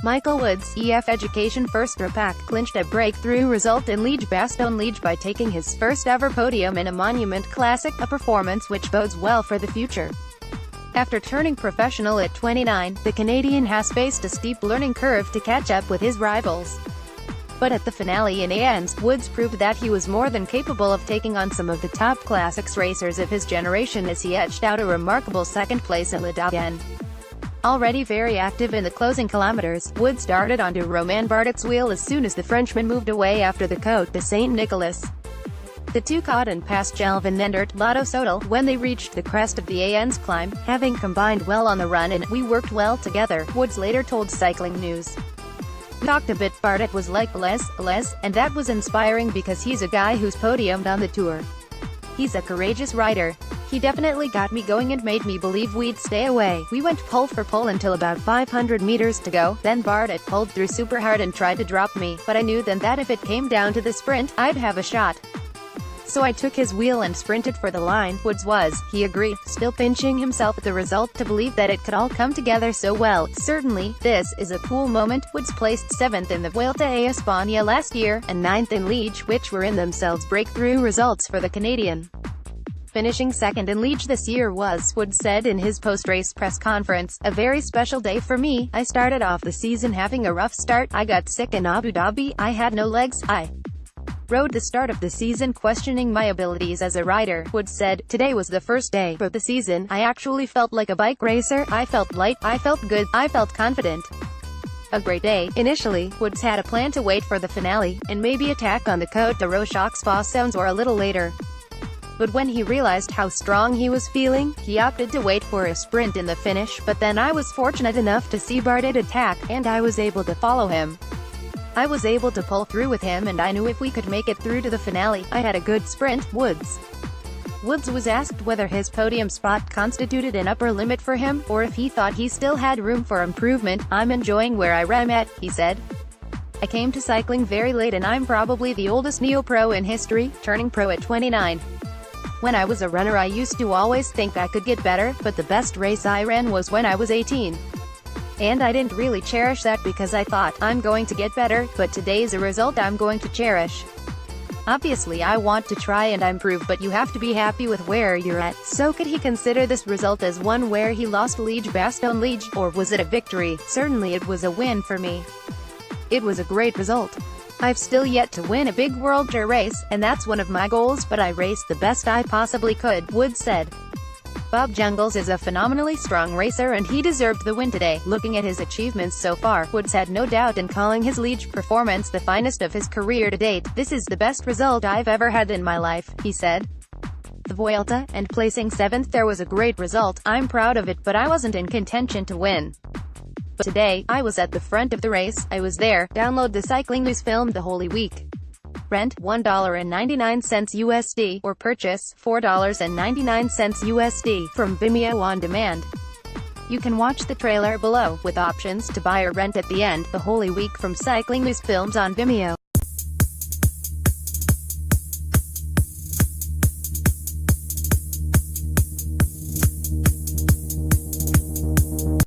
Michael Woods, EF Education First-Drapac, clinched a breakthrough result in Liège-Bastogne-Liège by taking his first-ever podium in a monument classic, a performance which bodes well for the future. After turning professional at 29, the Canadian has faced a steep learning curve to catch up with his rivals. But at the finale in Doyenne, Woods proved that he was more than capable of taking on some of the top classics racers of his generation as he edged out a remarkable second place at Doyenne. Already very active in the closing kilometers, Woods started onto Romain Bardet's wheel as soon as the Frenchman moved away after the Côte de Saint-Nicolas. The two caught and passed Jalvin Endert, Lotto Soudal, when they reached the crest of the Doyenne's climb, having combined well on the run and "we worked well together," Woods later told Cycling News. "We talked a bit, Bardet was like, les, and that was inspiring because he's a guy who's podiumed on the tour. He's a courageous rider. He definitely got me going and made me believe we'd stay away. We went pole for pole until about 500 meters to go, then Bardet pulled through super hard and tried to drop me, but I knew then that if it came down to the sprint, I'd have a shot. So I took his wheel and sprinted for the line." Woods was, he agreed, still pinching himself at the result to believe that it could all come together so well. "Certainly, this is a cool moment." Woods placed 7th in the Vuelta a España last year, and 9th in Liège, which were in themselves breakthrough results for the Canadian. Finishing second in Liège this year was, Woods said in his post-race press conference, "a very special day for me. I started off the season having a rough start. I got sick in Abu Dhabi. I had no legs. I rode the start of the season questioning my abilities as a rider." Woods said, "Today was the first day of the season. I actually felt like a bike racer. I felt light. I felt good. I felt confident. A great day." Initially, Woods had a plan to wait for the finale, and maybe attack on the Côte de Rochaux-Fossons or a little later. But when he realized how strong he was feeling, he opted to wait for a sprint in the finish. "But then I was fortunate enough to see Bardet attack, and I was able to follow him. I was able to pull through with him and I knew if we could make it through to the finale, I had a good sprint." Woods was asked whether his podium spot constituted an upper limit for him, or if he thought he still had room for improvement. "I'm enjoying where I'm at," he said. "I came to cycling very late and I'm probably the oldest neo-pro in history, turning pro at 29. When I was a runner I used to always think I could get better, but the best race I ran was when I was 18. And I didn't really cherish that because I thought, I'm going to get better, but today's a result I'm going to cherish. Obviously I want to try and improve, but you have to be happy with where you're at." So could he consider this result as one where he lost Liège-Bastogne-Liège, or was it a victory? "Certainly it was a win for me. It was a great result. I've still yet to win a big World Tour race, and that's one of my goals, but I raced the best I possibly could," Woods said. Bob Jungels is a phenomenally strong racer and he deserved the win today. Looking at his achievements so far, Woods had no doubt in calling his Liège performance the finest of his career to date. "This is the best result I've ever had in my life," he said. "The Vuelta, and placing 7th there was a great result. I'm proud of it, but I wasn't in contention to win. But today, I was at the front of the race. I was there." Download the Cycling News film the Holy Week. Rent $1.99 USD, or purchase $4.99 USD from Vimeo on demand. You can watch the trailer below, with options to buy or rent at the end. The Holy Week from Cycling News Films on Vimeo.